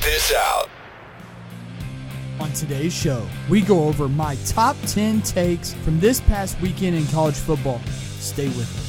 this out. On today's show, we go over my top 10 takes from this past weekend in college football. Stay with us.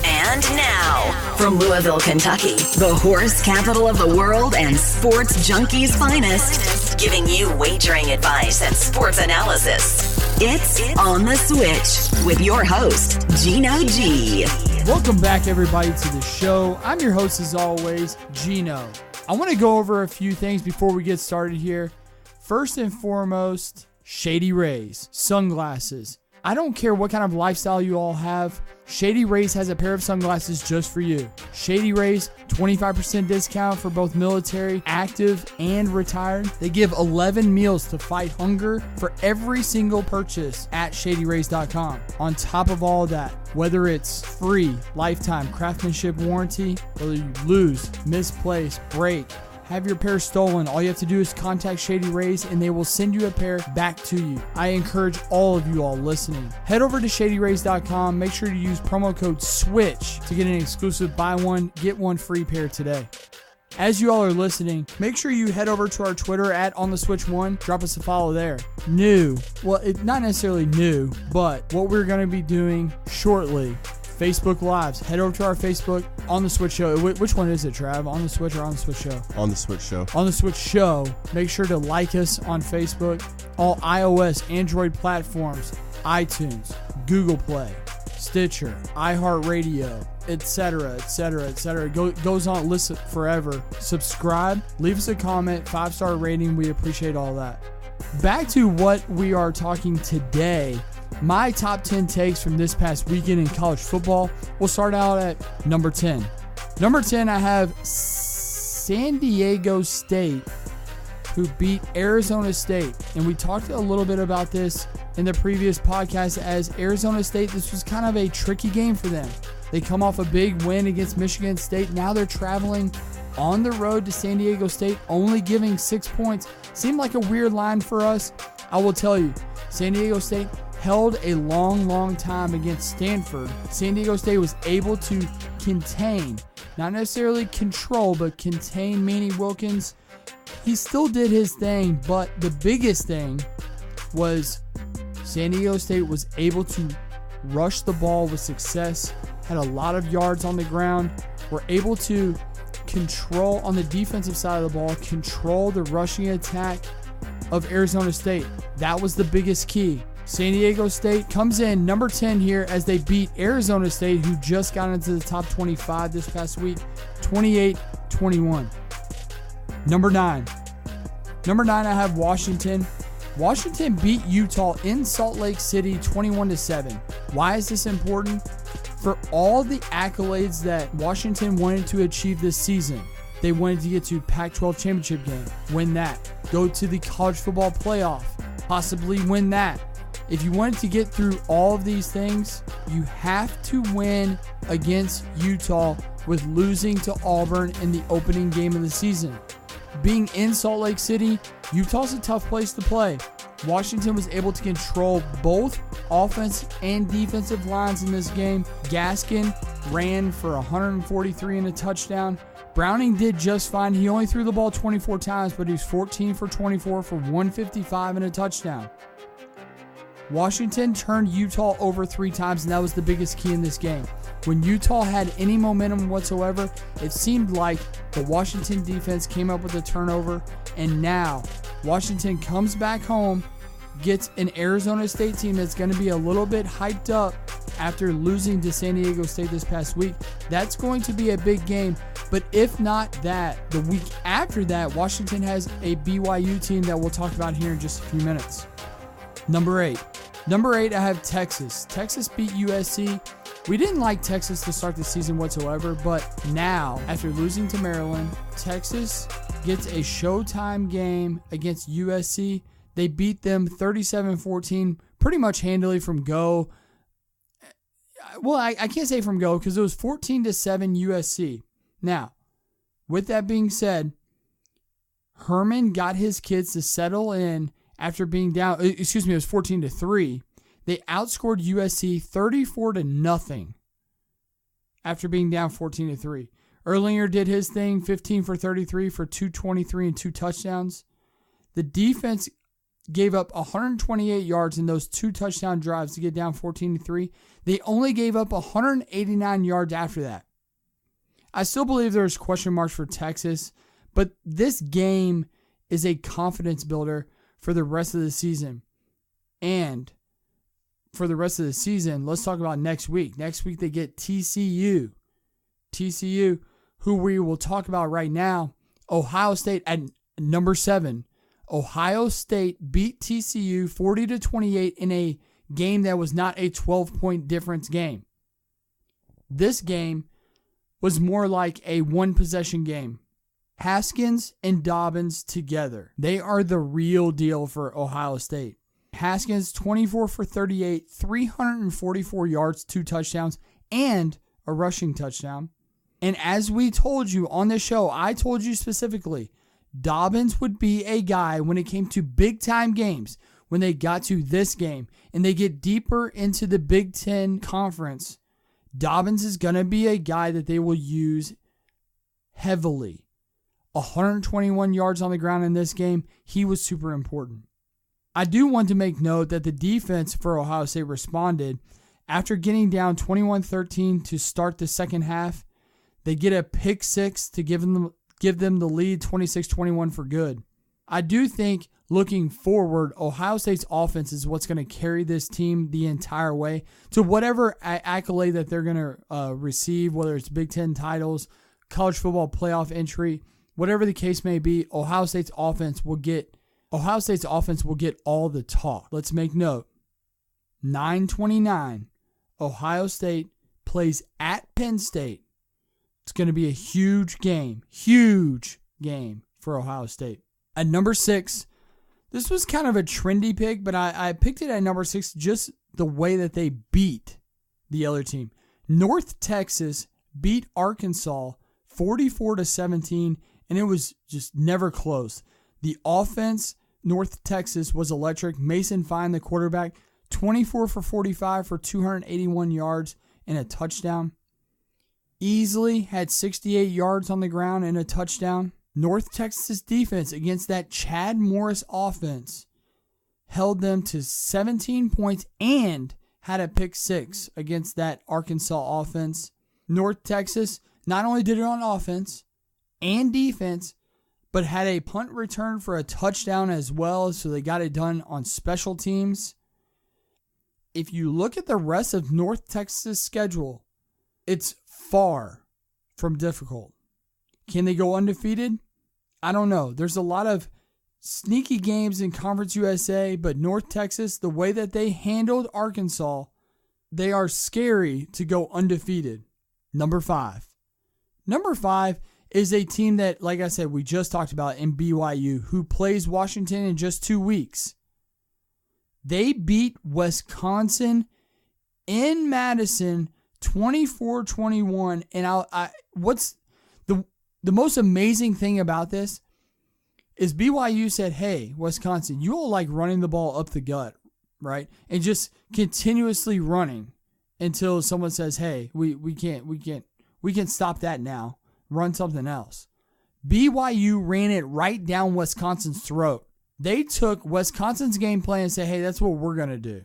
And now, from Louisville, Kentucky, the horse capital of the world and sports junkies' finest, giving you wagering advice and sports analysis. It's On the Switch with your host, Geno G. Welcome back, everybody, to the show. I'm your host, as always, Geno. I want to go over a few things before we get started here. First and foremost, Shady Rays, sunglasses. I don't care what kind of lifestyle you all have. Shady Rays has a pair of sunglasses just for you. Shady Rays, 25% discount for both military, active, and retired. They give 11 meals to fight hunger for every single purchase at ShadyRays.com. On top of all that, whether it's free, lifetime craftsmanship warranty, whether you lose, misplace, break, have your pair stolen, all you have to do is contact Shady Rays and they will send you a pair back to you. I encourage all of you all listening. Head over to ShadyRays.com. Make sure to use promo code SWITCH to get an exclusive buy one, get one free pair today. As you all are listening, make sure you head over to our Twitter at OnTheSwitch1. Drop us a follow there. New. Well, not necessarily new, but what we're going to be doing shortly. Facebook Lives. Head over to our Facebook, On the Switch Show. Which one is it, Trav? On the Switch or On the Switch Show? On the Switch Show. On the Switch Show. Make sure to like us on Facebook. All iOS, Android platforms, iTunes, Google Play, Stitcher, iHeartRadio, etc., etc., etc. Goes on, listen forever. Subscribe. Leave us a comment. 5-star rating. We appreciate all that. Back to what we are talking today. My top 10 takes from this past weekend in college football. We'll start out at number 10. Number 10, I have San Diego State, who beat Arizona State. And we talked a little bit about this in the previous podcast, as Arizona State, this was kind of a tricky game for them. They come off a big win against Michigan State. Now they're traveling on the road to San Diego State, only giving 6 points. Seemed like a weird line for us. I will tell you, San Diego State held a long time against Stanford. San Diego State was able to contain, not necessarily control, but contain Manny Wilkins. He still did his thing, but the biggest thing was San Diego State was able to rush the ball with success, had a lot of yards on the ground, were able to control on the defensive side of the ball, control the rushing attack of Arizona State. That was the biggest key. San Diego State comes in number 10 here as they beat Arizona State, who just got into the top 25 this past week, 28-21. Number 9. Number 9, I have Washington. Washington beat Utah in Salt Lake City 21-7. Why is this important? For all the accolades that Washington wanted to achieve this season, they wanted to get to Pac-12 championship game, win that. Go to the college football playoff, possibly win that. If you wanted to get through all of these things, you have to win against Utah with losing to Auburn in the opening game of the season. Being in Salt Lake City, Utah's a tough place to play. Washington was able to control both offense and defensive lines in this game. Gaskin ran for 143 and a touchdown. Browning did just fine. He only threw the ball 24 times, but he was 14 for 24 for 155 and a touchdown. Washington turned Utah over 3 times, and that was the biggest key in this game. When Utah had any momentum whatsoever, it seemed like the Washington defense came up with a turnover, and now Washington comes back home, gets an Arizona State team that's going to be a little bit hyped up after losing to San Diego State this past week. That's going to be a big game, but if not that, the week after that, Washington has a BYU team that we'll talk about here in just a few minutes. Number 8, I have Texas. Texas beat USC. We didn't like Texas to start the season whatsoever, but now, after losing to Maryland, Texas gets a Showtime game against USC. They beat them 37-14, pretty much handily from go. Well, I can't say from go because it was 14-7 USC. Now, with that being said, Herman got his kids to settle in after being down. It was 14-3. They outscored USC 34-0 after being down 14-3. Erlinger did his thing, 15 for 33 for 223 and 2 touchdowns. The defense gave up 128 yards in those 2 touchdown drives to get down 14-3. They only gave up 189 yards after that. I still believe there's question marks for Texas, but this game is a confidence builder for the rest of the season. And for the rest of the season, let's talk about next week. Next week they get TCU. TCU, who we will talk about right now. Ohio State at number 7. Ohio State beat TCU 40-28 in a game that was not a 12-point difference game. This game was more like a one-possession game. Haskins and Dobbins together. They are the real deal for Ohio State. Haskins, 24 for 38, 344 yards, 2 touchdowns, and a rushing touchdown. And as we told you on this show, I told you specifically, Dobbins would be a guy when it came to big-time games, when they got to this game, and they get deeper into the Big Ten Conference. Dobbins is going to be a guy that they will use heavily. 121 yards on the ground in this game. He was super important. I do want to make note that the defense for Ohio State responded. After getting down 21-13 to start the second half, they get a pick 6 to give them the lead 26-21 for good. I do think looking forward, Ohio State's offense is what's going to carry this team the entire way to whatever accolade that they're going to receive, whether it's Big Ten titles, college football playoff entry, whatever the case may be. Ohio State's offense will get all the talk. Let's make note. 9/29, Ohio State plays at Penn State. It's going to be a huge game for Ohio State. At number 6, this was kind of a trendy pick, but I picked it at number 6 just the way that they beat the other team. North Texas beat Arkansas 44-17, and it was just never close. The offense, North Texas, was electric. Mason Fine, the quarterback, 24 for 45 for 281 yards and a touchdown. Easily had 68 yards on the ground and a touchdown. North Texas defense against that Chad Morris offense held them to 17 points and had a pick 6 against that Arkansas offense. North Texas not only did it on offense and defense, but had a punt return for a touchdown as well, so they got it done on special teams. If you look at the rest of North Texas' schedule, it's far from difficult. Can they go undefeated? I don't know. There's a lot of sneaky games in Conference USA, but North Texas, the way that they handled Arkansas, they are scary to go undefeated. Number 5. Number 5 is a team that, like I said, we just talked about in BYU, who plays Washington in just 2 weeks. They beat Wisconsin in Madison 24-21. And what's the most amazing thing about this is BYU said, hey, Wisconsin, you all like running the ball up the gut, right? And just continuously running until someone says, hey, we can stop that now. Run something else. BYU ran it right down Wisconsin's throat. They took Wisconsin's game plan and said, hey, that's what we're going to do.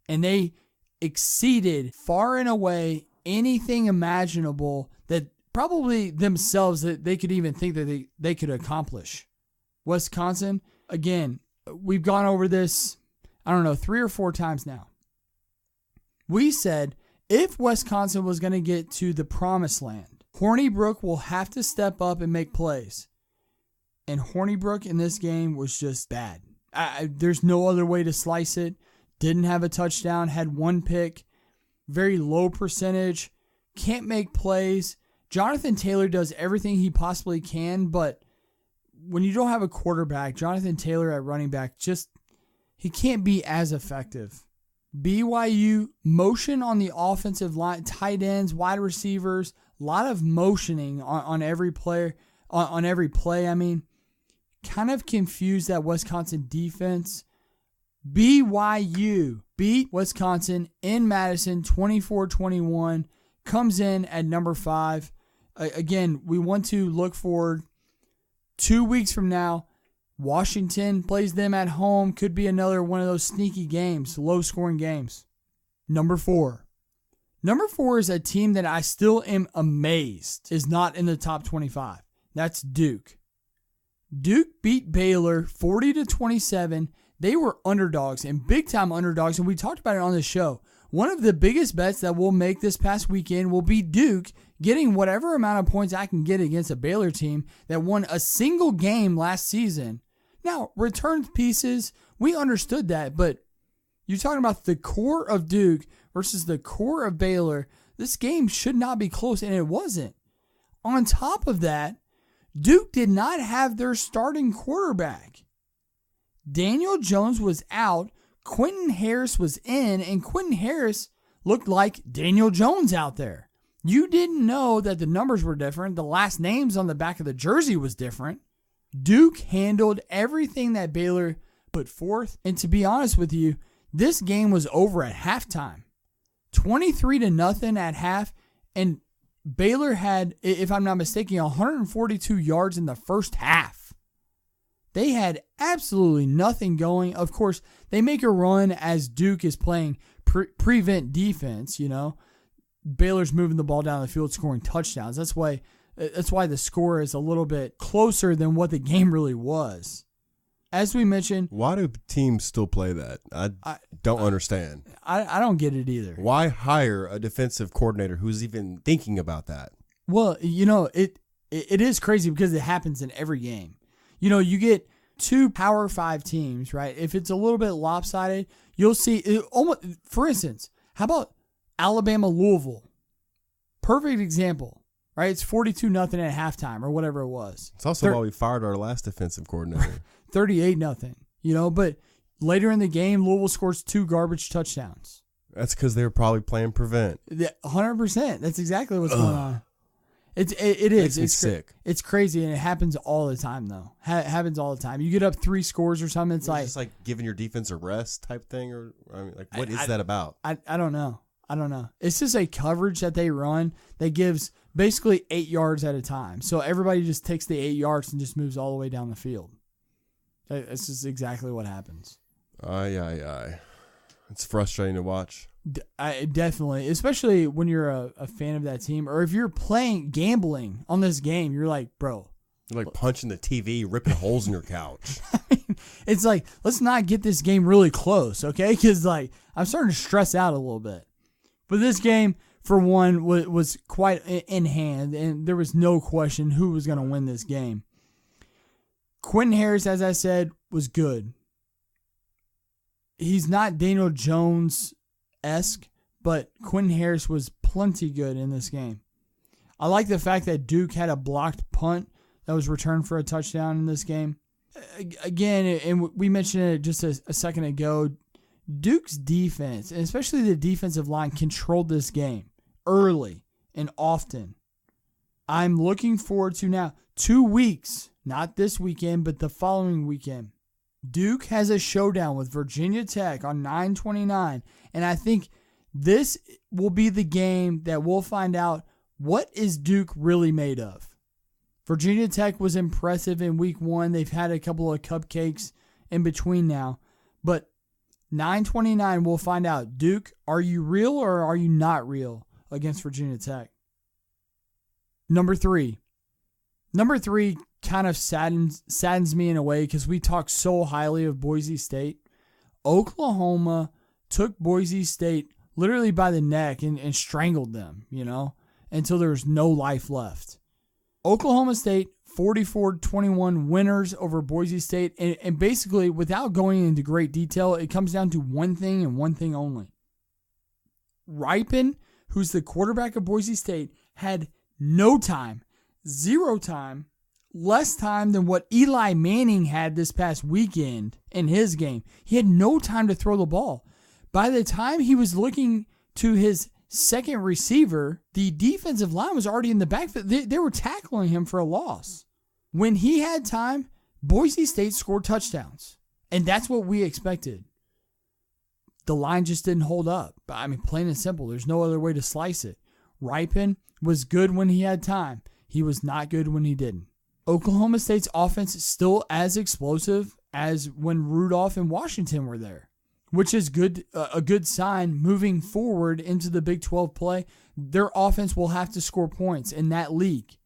And they exceeded far and away anything imaginable that probably themselves that they could even think that they could accomplish. Wisconsin, again, we've gone over this, 3 or 4 times now. We said if Wisconsin was going to get to the promised land, Hornibrook will have to step up and make plays. And Hornibrook in this game was just bad. There's no other way to slice it. Didn't have a touchdown, had 1 pick, very low percentage, can't make plays. Jonathan Taylor does everything he possibly can, but when you don't have a quarterback, Jonathan Taylor at running back, he can't be as effective. BYU motion on the offensive line, tight ends, wide receivers, a lot of motioning on every player, on every play. kind of confused that Wisconsin defense. BYU beat Wisconsin in Madison 24-21, comes in at number 5. Again, we want to look forward 2 weeks from now. Washington plays them at home. Could be another one of those sneaky games, low-scoring games. Number 4. Number 4 is a team that I still am amazed is not in the top 25. That's Duke. Duke beat Baylor 40-27. They were underdogs and big-time underdogs, and we talked about it on the show. One of the biggest bets that we'll make this past weekend will be Duke getting whatever amount of points I can get against a Baylor team that won a single game last season. Now, returned pieces, we understood that, but you're talking about the core of Duke versus the core of Baylor. This game should not be close, and it wasn't. On top of that, Duke did not have their starting quarterback. Daniel Jones was out, Quentin Harris was in, and Quentin Harris looked like Daniel Jones out there. You didn't know that the numbers were different. The last names on the back of the jersey was different. Duke handled everything that Baylor put forth, and to be honest with you, this game was over at halftime. 23-0 at half, and Baylor had, if I'm not mistaken, 142 yards in the first half. They had absolutely nothing going. Of course, they make a run as Duke is playing prevent defense, you know. Baylor's moving the ball down the field, scoring touchdowns. That's why the score is a little bit closer than what the game really was. As we mentioned, why do teams still play that? I don't understand. I don't get it either. Why hire a defensive coordinator who's even thinking about that? Well, you know, it is crazy because it happens in every game. You know, you get 2 Power 5 teams, right? If it's a little bit lopsided, you'll see it almost. For instance, how about Alabama Louisville? Perfect example, right? It's 42-0 at halftime or whatever it was. It's also why we fired our last defensive coordinator. 38-0, you know, but later in the game, Louisville scores 2 garbage touchdowns. That's because they were probably playing prevent. 100%. That's exactly what's going on. It is. It's sick. It's crazy, and it happens all the time, though. Happens all the time. You get up 3 scores or something. It's just like giving your defense a rest type thing, or I mean, like what is that about? I don't know. It's just a coverage that they run that gives basically 8 yards at a time. So everybody just takes the 8 yards and just moves all the way down the field. That's just exactly what happens. Aye. It's frustrating to watch. Definitely, especially when you're a fan of that team, or if you're gambling on this game, you're like, bro. You're like punching the TV, ripping holes in your couch. I mean, it's like, let's not get this game really close, okay? Because like I'm starting to stress out a little bit. But this game, for one, was quite in hand, and there was no question who was going to win this game. Quentin Harris, as I said, was good. He's not Daniel Jones-esque, but Quentin Harris was plenty good in this game. I like the fact that Duke had a blocked punt that was returned for a touchdown in this game. Again, and we mentioned it just a second ago, Duke's defense, and especially the defensive line, controlled this game early and often. I'm looking forward to now 2 weeks, not this weekend, but the following weekend. Duke has a showdown with Virginia Tech on 9/29, and I think this will be the game that we'll find out what is Duke really made of. Virginia Tech was impressive in week 1. They've had a couple of cupcakes in between now, but 9/29 we'll find out. Duke, are you real or are you not real against Virginia Tech? Number 3 kind of saddens me in a way because we talk so highly of Boise State. Oklahoma took Boise State literally by the neck and strangled them, you know, until there was no life left. Oklahoma State, 44-21 winners over Boise State. And basically, without going into great detail, it comes down to one thing and one thing only. Ripon, who's the quarterback of Boise State, had no time, 0 time, less time than what Eli Manning had this past weekend in his game. He had no time to throw the ball. By the time he was looking to his second receiver, the defensive line was already in the backfield. They were tackling him for a loss. When he had time, Boise State scored touchdowns, and that's what we expected. The line just didn't hold up. I mean, plain and simple. There's no other way to slice it. Ripon was good when he had time. He was not good when he didn't. Oklahoma State's offense is still as explosive as when Rudolph and Washington were there, which is good. A good sign moving forward into the Big 12 play. Their offense will have to score points in that league.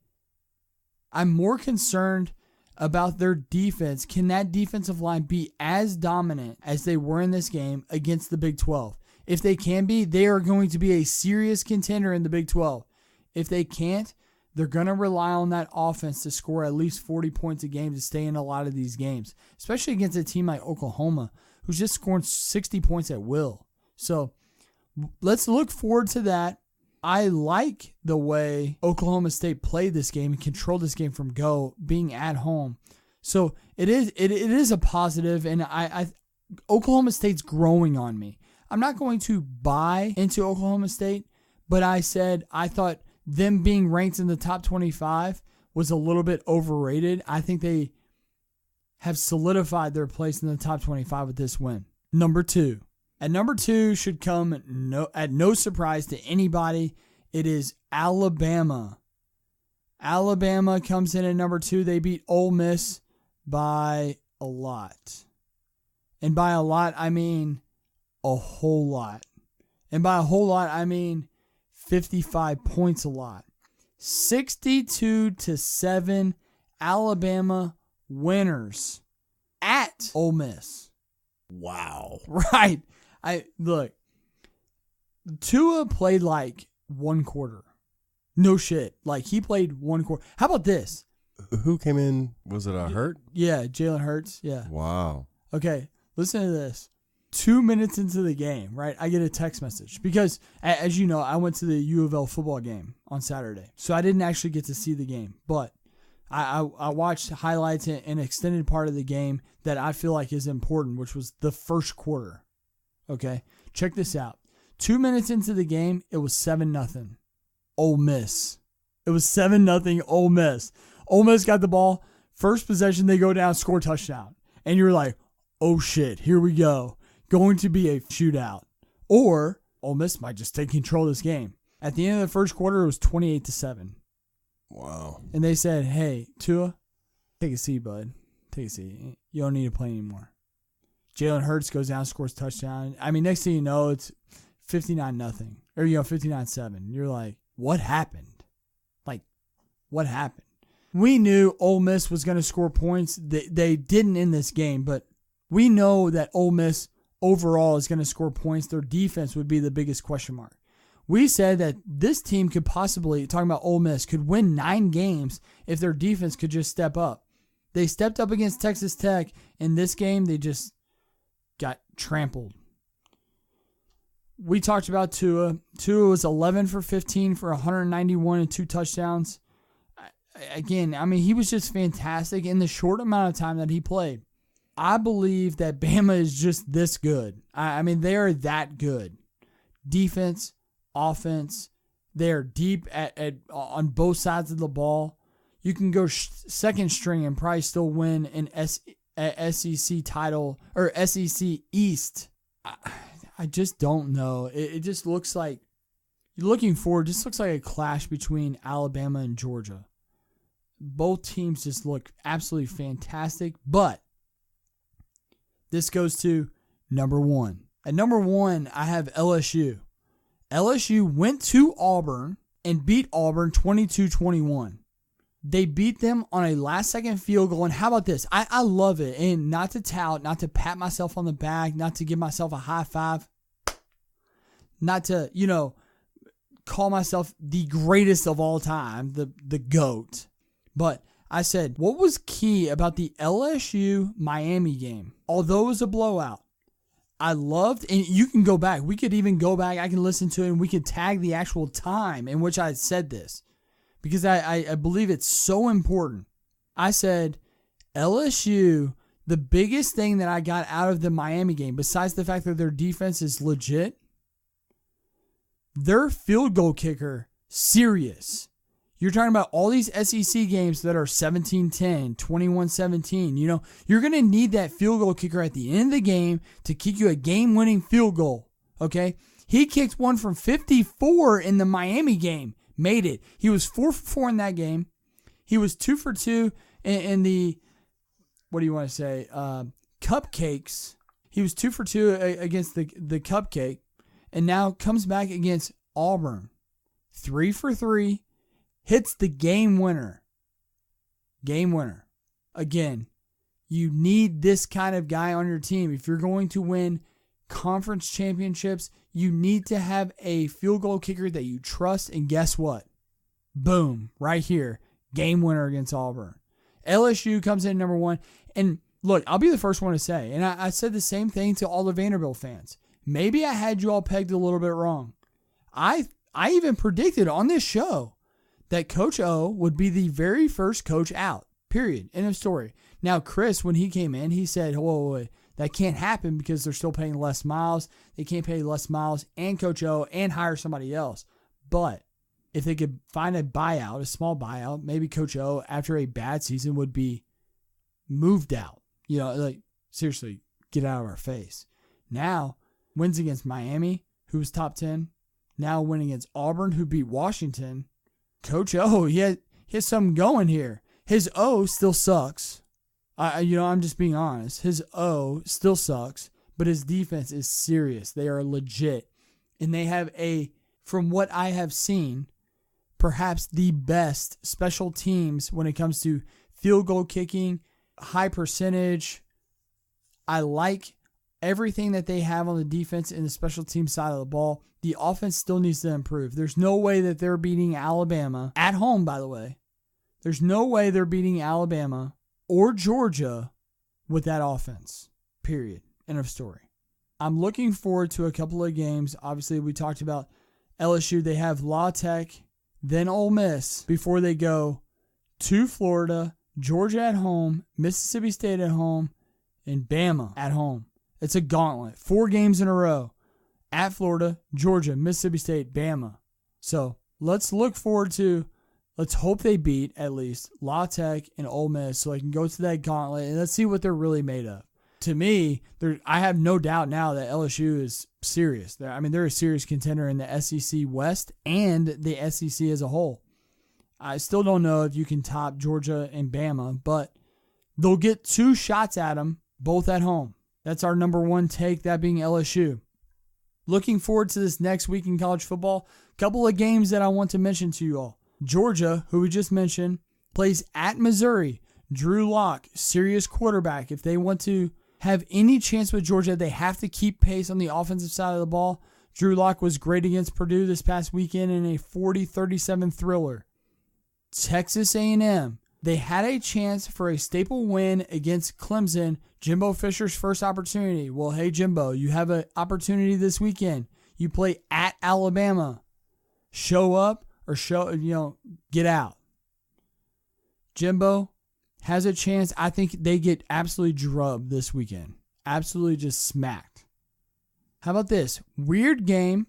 I'm more concerned about their defense. Can that defensive line be as dominant as they were in this game against the Big 12? If they can be, they are going to be a serious contender in the Big 12. If they can't, they're going to rely on that offense to score at least 40 points a game to stay in a lot of these games, especially against a team like Oklahoma, who's just scoring 60 points at will. So let's look forward to that. I like the way Oklahoma State played this game and controlled this game from go, being at home. So it is a positive, and Oklahoma State's growing on me. I'm not going to buy into Oklahoma State, but I said I thought them being ranked in the top 25 was a little bit overrated. I think they have solidified their place in the top 25 with this win. Number 2. At number 2 should come at no surprise to anybody. It is Alabama. Alabama comes in at number 2. They beat Ole Miss by a lot. And by a lot, I mean a whole lot. And by a whole lot, I mean 55 points a lot. 62-7, Alabama winners at Ole Miss. Wow. Right. Look, Tua played like one quarter. No shit. Like, he played one quarter. How about this? Who came in? Was it a Hurt? Yeah, Jalen Hurts. Yeah. Wow. Okay, listen to this. 2 minutes into the game, right, I get a text message. Because, as you know, I went to the U of L football game on Saturday. So I didn't actually get to see the game. But I watched highlights and an extended part of the game that I feel like is important, which was the first quarter. Okay, check this out. 2 minutes into the game, it was 7-0. Ole Miss. It was 7-0 Ole Miss. Ole Miss got the ball. First possession, they go down, score touchdown. And you're like, oh shit, here we go. Going to be a shootout. Or Ole Miss might just take control of this game. At the end of the first quarter, it was 28-7. Wow. And they said, hey, Tua, take a seat, bud. Take a seat. You don't need to play anymore. Jalen Hurts goes down, scores a touchdown. I mean, next thing you know, it's 59-0. Or, 59-7. You're like, what happened? Like, what happened? We knew Ole Miss was going to score points. They didn't in this game, but we know that Ole Miss overall is going to score points. Their defense would be the biggest question mark. We said that this team could possibly, talking about Ole Miss, could win 9 games if their defense could just step up. They stepped up against Texas Tech. In this game, they just got trampled. We talked about Tua. Tua was 11 for 15 for 191 and 2 touchdowns. Again, I mean, he was just fantastic in the short amount of time that he played. I believe that Bama is just this good. I mean, they are that good. Defense, offense, they're deep on both sides of the ball. You can go second string and probably still win an SEC title or SEC East. I just don't know. It just looks like, looking forward, just looks like a clash between Alabama and Georgia. Both teams just look absolutely fantastic, but this goes to number 1. At number 1, I have LSU. LSU went to Auburn and beat Auburn 22-21. They beat them on a last-second field goal. And how about this? I love it. And not to tout, not to pat myself on the back, not to give myself a high five, not to, call myself the greatest of all time, the GOAT. But I said, what was key about the LSU-Miami game? Although it was a blowout, I loved, and you can go back. We could even go back. I can listen to it, and we could tag the actual time in which I said this, because I believe it's so important. I said, LSU, the biggest thing that I got out of the Miami game, besides the fact that their defense is legit, their field goal kicker, serious. You're talking about all these SEC games that are 17-10, 21-17. You know, you're going to need that field goal kicker at the end of the game to kick you a game-winning field goal, okay? He kicked one from 54 in the Miami game, made it. He was 4 for 4 in that game. He was 2 for 2 in the, what do you want to say, cupcakes. He was 2 for 2 against the cupcake, and now comes back against Auburn. 3 for 3. Hits the game winner. Game winner. Again, you need this kind of guy on your team. If you're going to win conference championships, you need to have a field goal kicker that you trust. And guess what? Boom. Right here. Game winner against Auburn. LSU comes in number 1. And look, I'll be the first one to say, and I said the same thing to all the Vanderbilt fans. Maybe I had you all pegged a little bit wrong. I even predicted on this show that Coach O would be the very first coach out, period, end of story. Now, Chris, when he came in, he said, whoa, that can't happen because they're still paying Les Miles. They can't pay Les Miles and Coach O and hire somebody else. But if they could find a buyout, a small buyout, maybe Coach O, after a bad season, would be moved out. You know, like, seriously, get out of our face. Now, wins against Miami, who was top 10. Now win against Auburn, who beat Washington. Coach O, he has something going here. His O still sucks. I'm just being honest. His O still sucks, but his defense is serious. They are legit. And they have from what I have seen, perhaps the best special teams when it comes to field goal kicking, high percentage. I like everything that they have on the defense and the special team side of the ball. The offense still needs to improve. There's no way that they're beating Alabama at home, by the way. There's no way they're beating Alabama or Georgia with that offense, period. End of story. I'm looking forward to a couple of games. Obviously, we talked about LSU. They have La Tech, then Ole Miss before they go to Florida, Georgia at home, Mississippi State at home, and Bama at home. It's a gauntlet. 4 games in a row. At Florida, Georgia, Mississippi State, Bama. So let's look forward to, let's hope they beat at least La Tech and Ole Miss so I can go to that gauntlet and let's see what they're really made of. To me, I have no doubt now that LSU is serious. They're a serious contender in the SEC West and the SEC as a whole. I still don't know if you can top Georgia and Bama, but they'll get 2 shots at them, both at home. That's our number 1 take, that being LSU. Looking forward to this next week in college football. Couple of games that I want to mention to you all. Georgia, who we just mentioned, plays at Missouri. Drew Lock, serious quarterback. If they want to have any chance with Georgia, they have to keep pace on the offensive side of the ball. Drew Lock was great against Purdue this past weekend in a 40-37 thriller. Texas A&M. They had a chance for a staple win against Clemson. Jimbo Fisher's first opportunity. Well, hey, Jimbo, you have an opportunity this weekend. You play at Alabama. Show up or get out. Jimbo has a chance. I think they get absolutely drubbed this weekend. Absolutely just smacked. How about this? Weird game,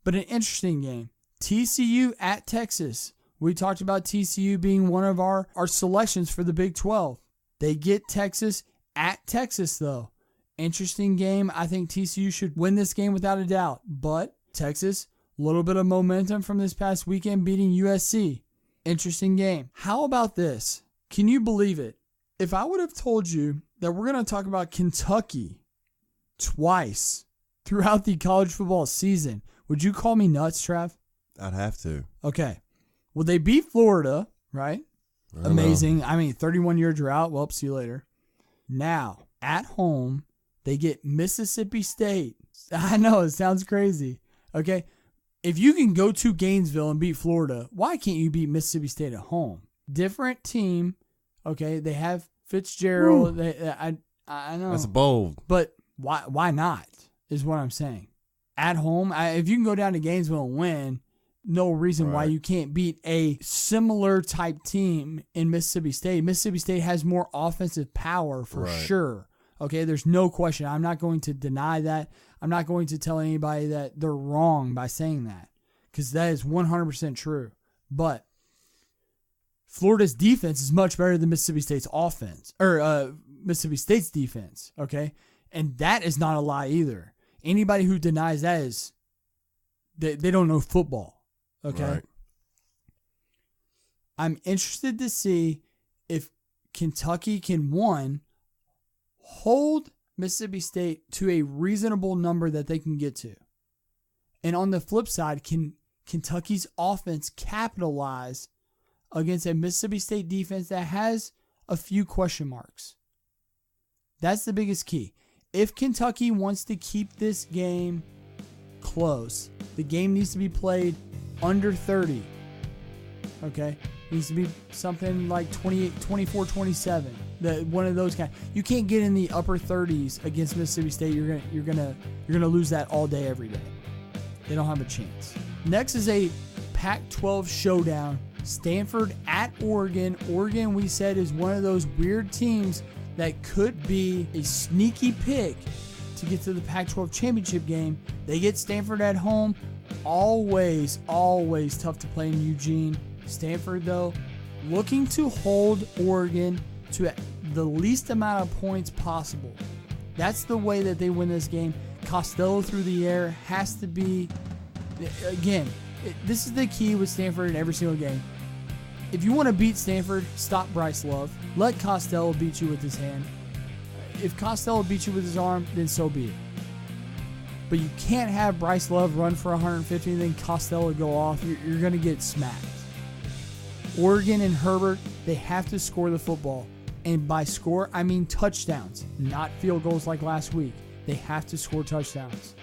but an interesting game. TCU at Texas. We talked about TCU being one of our selections for the Big 12. They get Texas at Texas, though. Interesting game. I think TCU should win this game without a doubt. But Texas, a little bit of momentum from this past weekend beating USC. Interesting game. How about this? Can you believe it? If I would have told you that we're going to talk about Kentucky twice throughout the college football season, would you call me nuts, Trav? I'd have to. Okay. Well, they beat Florida, right? Amazing. 31-year drought. Well, see you later. Now, at home, they get Mississippi State. I know, it sounds crazy. Okay. If you can go to Gainesville and beat Florida, why can't you beat Mississippi State at home? Different team. Okay. They have Fitzgerald. I know. That's bold. But why not is what I'm saying. At home, if you can go down to Gainesville and win, no reason why you can't beat a similar type team in Mississippi State. Mississippi State has more offensive power for sure. Okay, there's no question. I'm not going to deny that. I'm not going to tell anybody that they're wrong by saying that because that is 100% true. But Florida's defense is much better than Mississippi State's offense, or Mississippi State's defense, okay? And that is not a lie either. Anybody who denies that is, they don't know football, okay? Right. I'm interested to see if Kentucky can, one, hold Mississippi State to a reasonable number that they can get to. And on the flip side, can Kentucky's offense capitalize against a Mississippi State defense that has a few question marks? That's the biggest key. If Kentucky wants to keep this game close, the game needs to be played under 30. Okay? It needs to be something like 28, 24, 27. One of those kind. You can't get in the upper 30s against Mississippi State. You're gonna lose that all day, every day. They don't have a chance. Next is a Pac-12 showdown. Stanford at Oregon. Oregon, we said, is one of those weird teams that could be a sneaky pick to get to the Pac-12 championship game. They get Stanford at home. Always tough to play in Eugene. Stanford, though, looking to hold Oregon to the least amount of points possible. That's the way that they win this game. Costello through the air has to be, again, this is the key with Stanford in every single game. If you want to beat Stanford, stop Bryce Love. Let Costello beat you with his hand. If Costello beats you with his arm, then so be it. But you can't have Bryce Love run for 150 and then Costello go off. You're going to get smacked. Oregon and Herbert, they have to score the football. And by score, I mean touchdowns, not field goals like last week. They have to score touchdowns.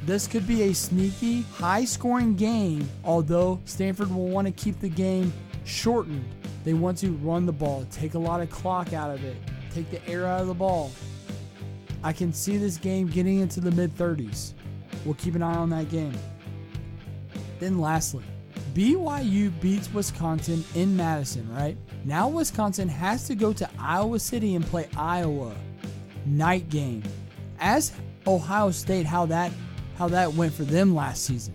This could be a sneaky, high-scoring game, although Stanford will want to keep the game shortened. They want to run the ball, take a lot of clock out of it, take the air out of the ball. I can see this game getting into the mid-30s. We'll keep an eye on that game. Then lastly, BYU beats Wisconsin in Madison, right? Now Wisconsin has to go to Iowa City and play Iowa. Night game. As Ohio State, how that went for them last season.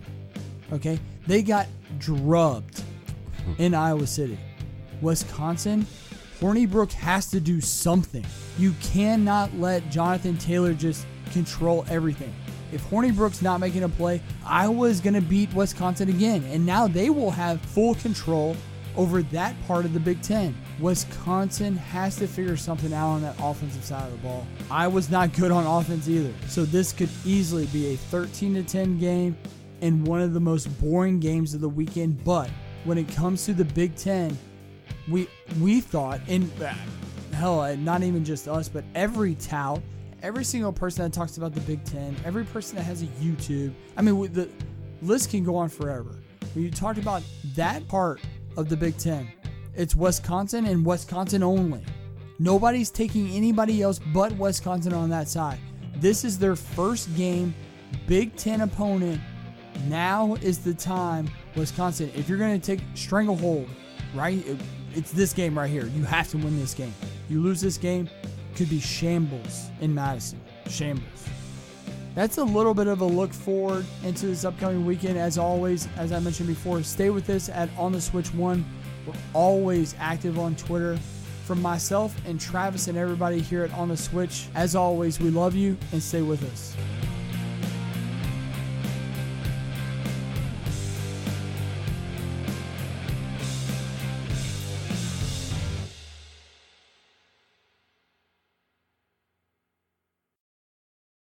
Okay? They got drubbed in Iowa City. Wisconsin, Hornibrook has to do something. You cannot let Jonathan Taylor just control everything. If Hornibrook's not making a play, Iowa is going to beat Wisconsin again. And now they will have full control over that part of the Big Ten. Wisconsin has to figure something out on that offensive side of the ball. Iowa's not good on offense either. So this could easily be a 13-10 game and one of the most boring games of the weekend. But when it comes to the Big Ten, we thought, and hell, not even just us, but every tout, every single person that talks about the Big Ten, every person that has a YouTube, I mean, the list can go on forever. When you talked about that part of the Big Ten, it's Wisconsin and Wisconsin only. Nobody's taking anybody else but Wisconsin on that side. This is their first game, Big Ten opponent. Now is the time, Wisconsin. If you're going to take stranglehold, right, it's this game right here. You have to win this game. You lose this game, could be shambles in Madison. Shambles. That's a little bit of a look forward into this upcoming weekend. As always, as I mentioned before, stay with us at On The Switch 1. We're always active on Twitter. From myself and Travis and everybody here at On The Switch, as always, we love you and stay with us.